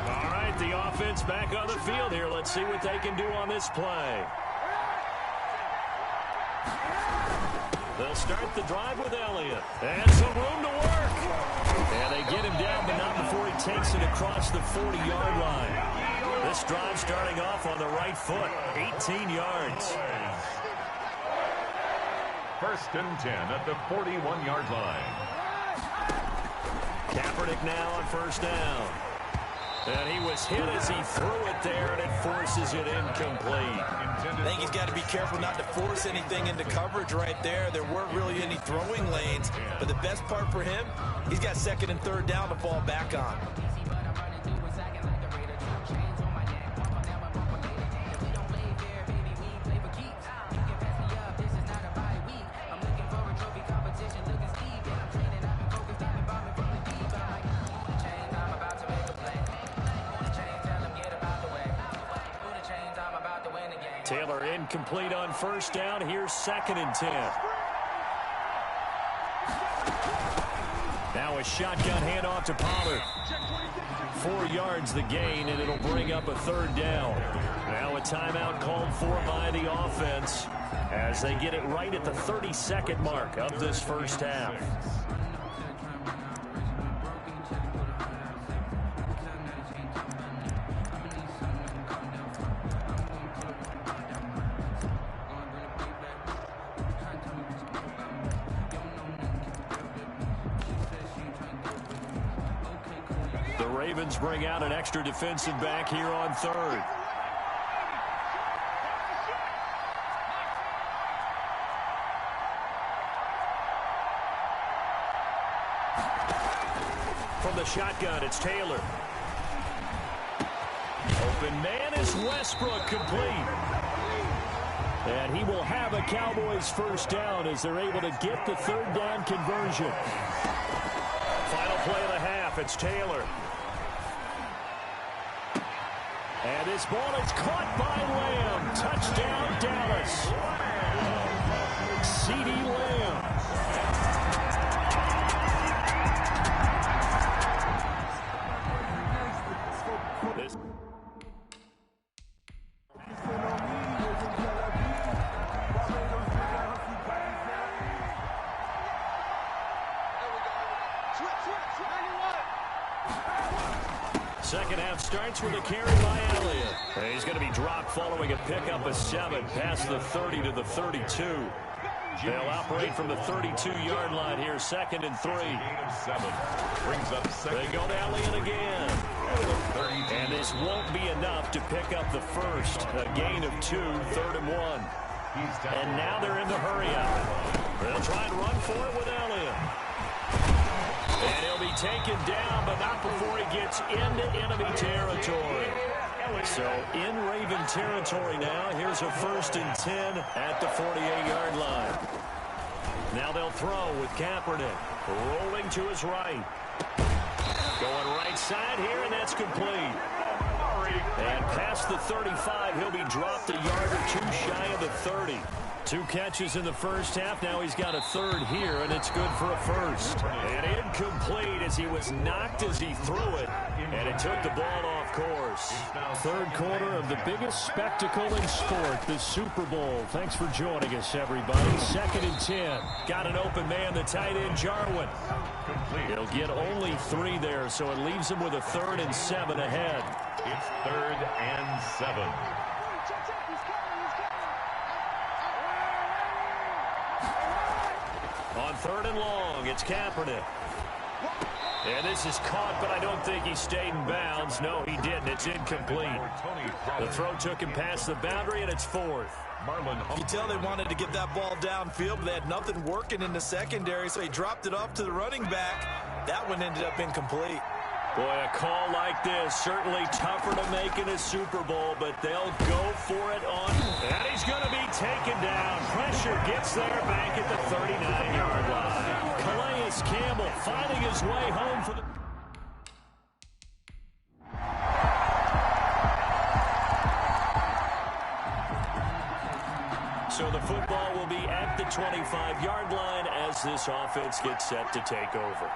All right, the offense back on the field here. Let's see what they can do on this play. They'll start the drive with Elliott. And some room to work. And they get him down, but not before he takes it across the 40-yard line. This drive starting off on the right foot. 18 yards. First and 10 at the 41-yard line. Kaepernick now on first down. And he was hit as he threw it there, and it forces it incomplete. I think he's got to be careful not to force anything into coverage right there. There weren't really any throwing lanes, but the best part for him, he's got second and third down to fall back on. Taylor incomplete on first down. Here's second and 10. Now a shotgun handoff to Pollard. 4 yards the gain, and it'll bring up a third down. Now a timeout called for by the offense as they get it right at the 32nd mark of this first half. Ravens bring out an extra defensive back here on third. the shotgun. It's Taylor. Open man is Westbrook, complete. And he will have a Cowboys first down as they're able to get the third down conversion. Final play of the half. It's Taylor. And this ball is caught by Lamb. Touchdown, Dallas. CeeDee Lamb. Second half starts with a carry by Elliott. He's going to be dropped following a pickup of 7 past the 30 to the 32. They'll operate from the 32-yard line here, 2nd and 3. Brings up second. They go to Elliott again. And this won't be enough to pick up the first. A gain of 2, 3rd and 1. And now they're in the hurry-up. They'll try and run for it with Elliott. And he'll be taken down, but not before he gets into enemy territory. So in Raven territory now. Here's a 1st and 10 at the 48-yard line. Now they'll throw with Kaepernick. Rolling to his right. Going right side here, and that's complete. And past the 35, he'll be dropped a yard or 2 shy of the 30. 2 catches in the first half. Now he's got a 3rd here, and it's good for a first. And incomplete as he was knocked as he threw it, and it took the ball off course. Third quarter of the biggest spectacle in sport, the Super Bowl. Thanks for joining us, everybody. 2nd and 10. Got an open man, the tight end, Jarwin. He'll get only 3 there, so it leaves him with a 3rd and 7 ahead. It's 3rd and 7. On 3rd and long, it's Kaepernick. And this is caught, but I don't think he stayed in bounds. No, he didn't. It's incomplete. The throw took him past the boundary, and it's 4th. You tell they wanted to get that ball downfield, but they had nothing working in the secondary, so he dropped it off to the running back. That one ended up incomplete. Boy, a call like this, certainly tougher to make in a Super Bowl, but they'll go for it on. And he's going to be taken down. Pressure gets there back at the 39-yard line. Calais Campbell finding his way home for the... So the football will be at the 25-yard line as this offense gets set to take over.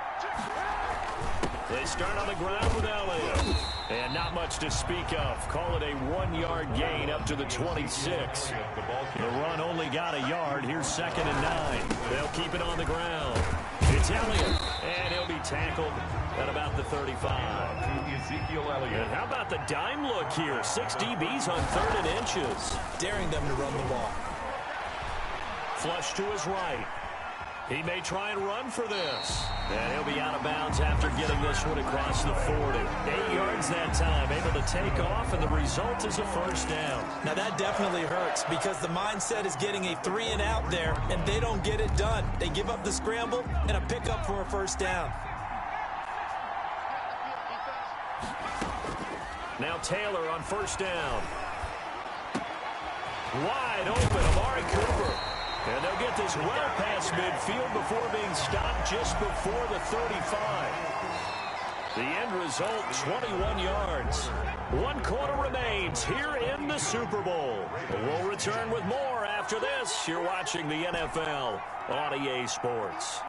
They start on the ground with Elliott. And not much to speak of. Call it a 1-yard gain up to the 26. The run only got a yard. Here's 2nd and 9. They'll keep it on the ground. It's Elliott. And he'll be tackled at about the 35. Ezekiel Elliott. And how about the dime look here? 6 DBs on 3rd and inches. Daring them to run the ball. Flush to his right. He may try and run for this. And he'll be out of bounds after getting this one across the 40. 8 yards that time, able to take off, and the result is a first down. Now that definitely hurts because the mindset is getting a 3 and out there, and they don't get it done. They give up the scramble and a pickup for a first down. Now Taylor on first down. Wide open, Amari Cooper. And they'll get this well past midfield before being stopped just before the 35. The end result, 21 yards. 1 quarter remains here in the Super Bowl. We'll return with more after this. You're watching the NFL on EA Sports.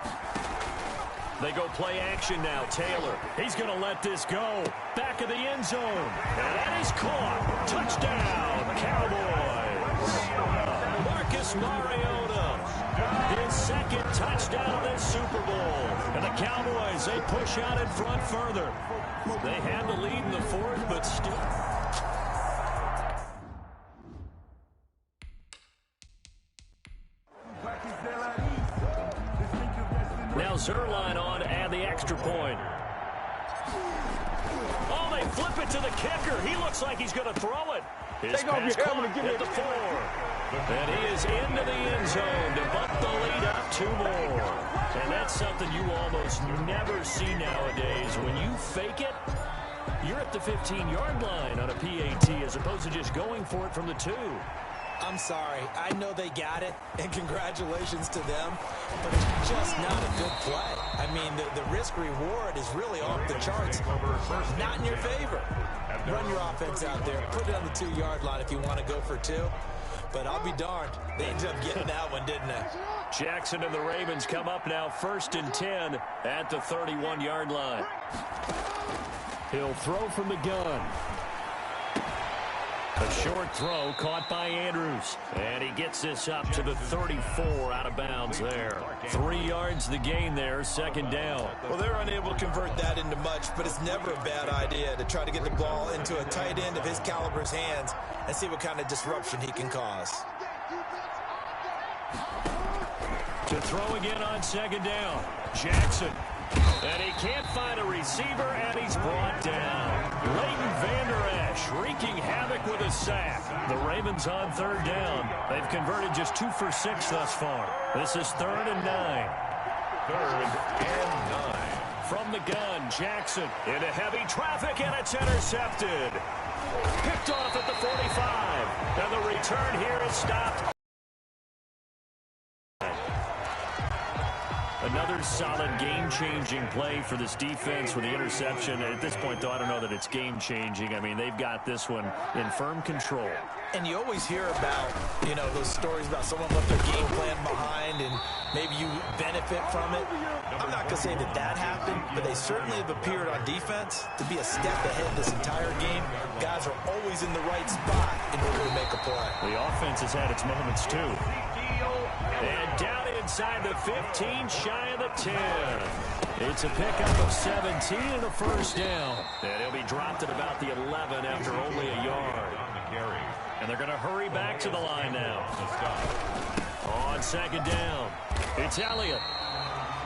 They go play action now. Taylor, he's going to let this go. Back of the end zone. And that is caught. Touchdown, Cowboys. Marcus Mariota. His 2nd touchdown of this Super Bowl. And the Cowboys, they push out in front further. They had the lead in the 4th, but still. Now Zerline on and the extra point. Oh, they flip it to the kicker. He looks like he's going to throw it. His pass caught at the 4. And he is into the end zone to buck the lead up 2 more. And that's something you almost never see nowadays. When you fake it, you're at the 15-yard line on a PAT as opposed to just going for it from the 2. I'm sorry. I know they got it, and congratulations to them, but it's just not a good play. I mean, the risk-reward is really off the charts. Not in your favor. Run your offense out there. Put it on the 2-yard line if you want to go for 2. But I'll be darned. They ended up getting that one, didn't they? Jackson and the Ravens come up now 1st and 10 at the 31-yard line. He'll throw from the gun. A short throw caught by Andrews. And he gets this up to the 34 out of bounds there. 3 yards the gain there, 2nd down. Well, they're unable to convert that into much, but it's never a bad idea to try to get the ball into a tight end of his caliber's hands and see what kind of disruption he can cause. To throw again on 2nd down. Jackson. And he can't find a receiver, and he's brought down. Leighton Vander Esch wreaking havoc with a sack. The Ravens on 3rd down. They've converted just 2 for 6 thus far. This is 3rd and 9. 3rd and 9. From the gun, Jackson into heavy traffic, and it's intercepted. Picked off at the 45. And the return here is stopped. Another solid game-changing play for this defense with the interception. At this point, though, I don't know that it's game-changing. I mean, they've got this one in firm control. And you always hear about, you know, those stories about someone left their game plan behind and maybe you benefit from it. I'm not going to say that that happened, but they certainly have appeared on defense to be a step ahead this entire game. Guys are always in the right spot in order to make a play. The offense has had its moments, too. And down inside the 15, shy of the 10. It's a pickup of 17 and a 1st down. And he'll be dropped at about the 11 after only a yard. And they're going to hurry back to the line now. On 2nd down, it's Elliott.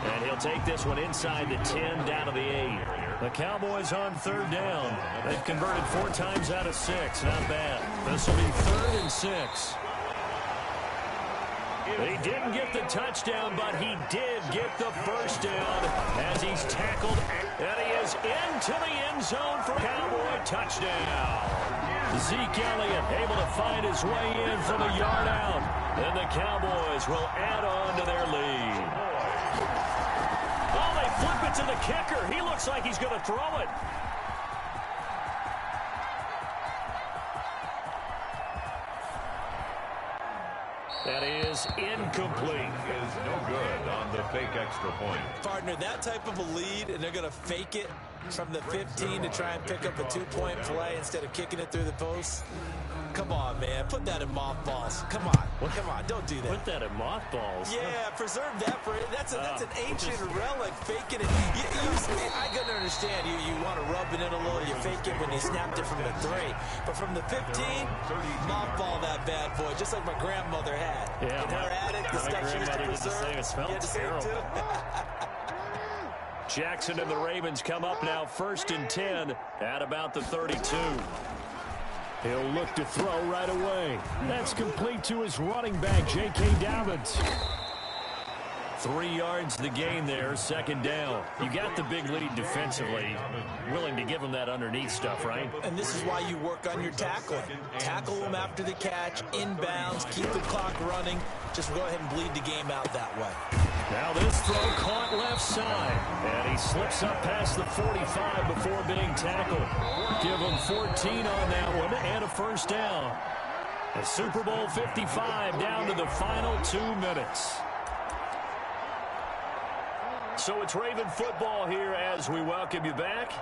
And he'll take this one inside the 10, down to the 8. The Cowboys on 3rd down. They've converted 4 times out of 6. Not bad. This will be 3rd and 6. He didn't get the touchdown, but he did get the 1st down as he's tackled. And he is into the end zone for a Cowboy touchdown. Zeke Elliott able to find his way in from a yard out. Then the Cowboys will add on to their lead. Oh, they flip it to the kicker. He looks like he's going to throw it. That is incomplete. Is no good on the fake extra point. Partner, that type of a lead, and they're going to fake it from the 15 to try and pick up a 2-point play instead of kicking it through the post. Come on, man. Put that in mothballs. Come on. Come on. Don't do that. Put that in mothballs? Yeah, preserve that for it. That's an ancient relic. Faking it. I can understand you want to rub it in a little. You fake it when you snapped it from the 3. But from the 15, mothball that bad boy, just like my grandmother had. Yeah. In her attic, the stuff she used to preserve. It smelled terrible. Jackson and the Ravens come up now 1st and 10 at about the 32. He'll look to throw right away. That's complete to his running back, J.K. Dobbins. 3 yards the gain there, 2nd down. You got the big lead defensively. Willing to give them that underneath stuff, right? And this is why you work on your tackling. Tackle them after the catch, inbounds, keep the clock running. Just go ahead and bleed the game out that way. Now this throw caught left side. And he slips up past the 45 before being tackled. Give him 14 on that one and a 1st down. The Super Bowl 55 down to the final 2 minutes. So it's Raven football here as we welcome you back.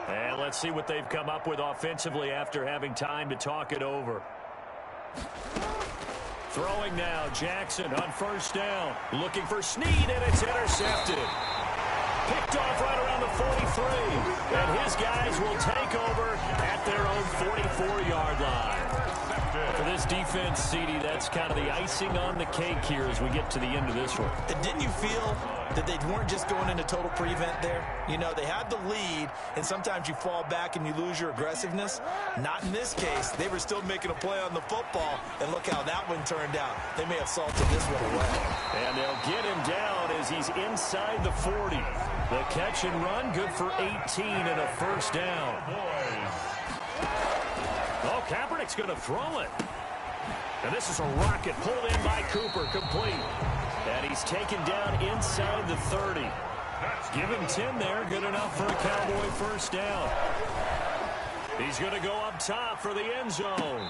And let's see what they've come up with offensively after having time to talk it over. Throwing now, Jackson on 1st down. Looking for Snead, and it's intercepted. Picked off right around the 43. And his guys will take over at their own 44-yard line. For this defense, CD, that's kind of the icing on the cake here as we get to the end of this one. And didn't you feel that they weren't just going into total prevent there? You know, they had the lead, and sometimes you fall back and you lose your aggressiveness. Not in this case. They were still making a play on the football, and look how that one turned out. They may have salted this one away. And they'll get him down as he's inside the 40. The catch and run, good for 18 and a first down. Oh, Kaepernick's going to throw it. And this is a rocket pulled in by Cooper, complete. And he's taken down inside the 30. Give him 10 there, good enough for a Cowboy first down. He's going to go up top for the end zone.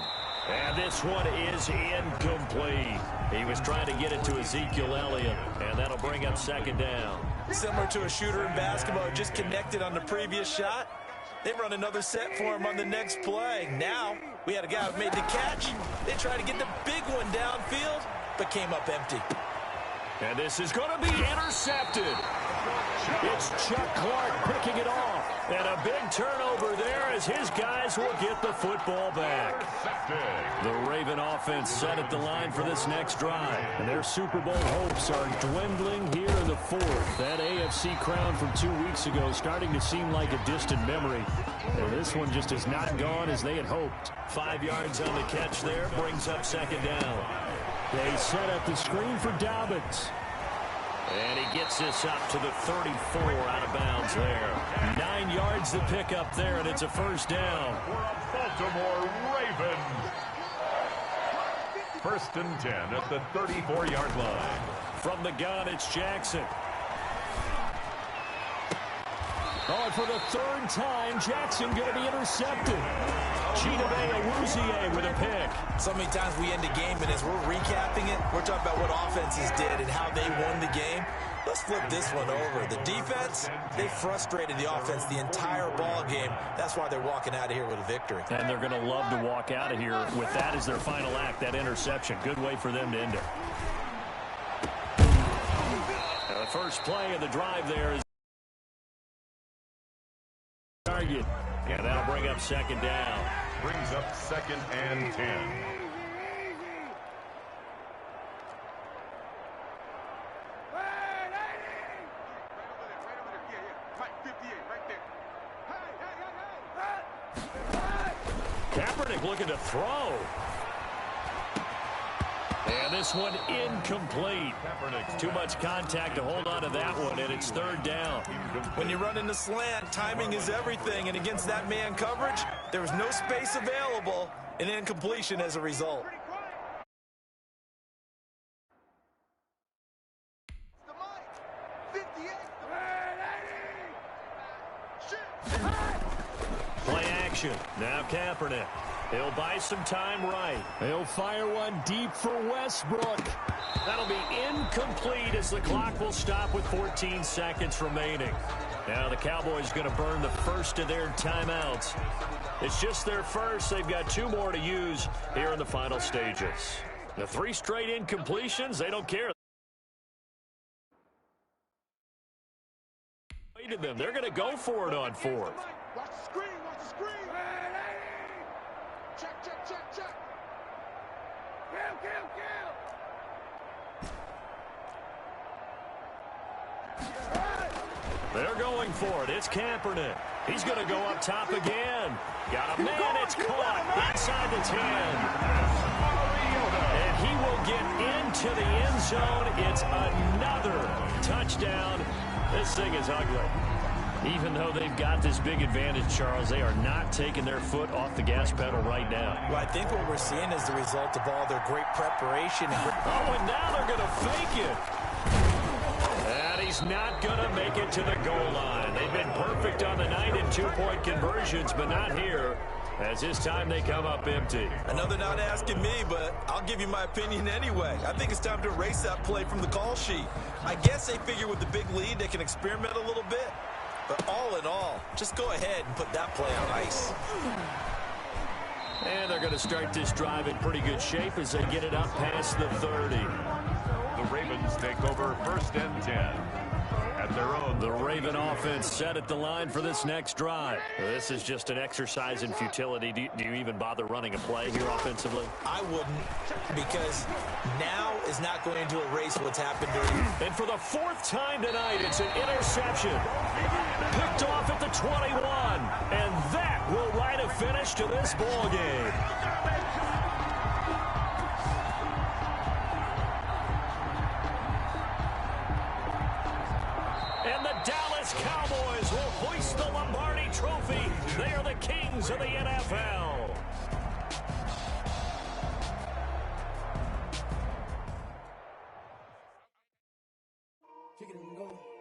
And this one is incomplete. He was trying to get it to Ezekiel Elliott, and that'll bring up second down. Similar to a shooter in basketball, just connected on the previous shot. They run another set for him on the next play. Now, we had a guy who made the catch. They tried to get the big one downfield, but came up empty. And this is going to be intercepted. It's Chuck Clark picking it off. And a big turnover there as his guys will get the football back. The Raven offense set at the line for this next drive. And their Super Bowl hopes are dwindling here in the fourth. That AFC crown from 2 weeks ago starting to seem like a distant memory. And this one just has not gone as they had hoped. 5 yards on the catch there brings up second down. They set up the screen for Dobbins. And he gets this up to the 34 out of bounds there. 9 yards to pick up there, and it's a first down. Baltimore Ravens. First and 10 at the 34-yard line. From the gun, it's Jackson. Oh, and for the third time, Jackson going to be intercepted. Chidobe Awuzie with a pick. So many times we end a game, and as we're recapping it, we're talking about what offenses did and how they won the game. Let's flip this one over. The defense, they frustrated the offense the entire ball game. That's why they're walking out of here with a victory. And they're going to love to walk out of here with that as their final act, that interception. Good way for them to end it. And the first play of the drive there is target. And that'll bring up second down. Brings up second and 10. Kaepernick looking to throw. And this one incomplete. Too much contact to hold on to that one, and it's third down. When you run in the slant, timing is everything, and against that man coverage, there was no space available, and incompletion as a result. Play action. Now Kaepernick. He'll buy some time right. He'll fire one deep for Westbrook. That'll be incomplete as the clock will stop with 14 seconds remaining. Now the Cowboys going to burn the first of their timeouts. It's just their first. They've got 2 more to use here in the final stages. The 3 straight incompletions, they don't care. They're going to go for it on fourth. Watch the screen, watch the screen. Check, check, check, check. Kill, kill, kill. They're going for it. It's Kaepernick. He's going to go up top again. Got a man. It's caught inside the 10. And he will get into the end zone. It's another touchdown. This thing is ugly. Even though they've got this big advantage, Charles, they are not taking their foot off the gas pedal right now. Well, I think what we're seeing is the result of all their great preparation. And now they're going to fake it. And he's not going to make it to the goal line. They've been perfect on the night in 2-point conversions, but not here. As this time they come up empty. Another not asking me, but I'll give you my opinion anyway. I think it's time to erase that play from the call sheet. I guess they figure with the big lead they can experiment a little bit. But all in all, just go ahead and put that play on ice. And they're going to start this drive in pretty good shape as they get it up past the 30. The Ravens take over first and 10 at their own. The Raven offense set at the line for this next drive. This is just an exercise in futility. Do you even bother running a play here offensively? I wouldn't, because now is not going to erase what's happened during. And for the fourth time tonight, it's an interception. Picked off at the 21. And that will write a finish to this ball game. And the Dallas Cowboys will hoist the Lombardi Trophy. They are the kings of the NFL.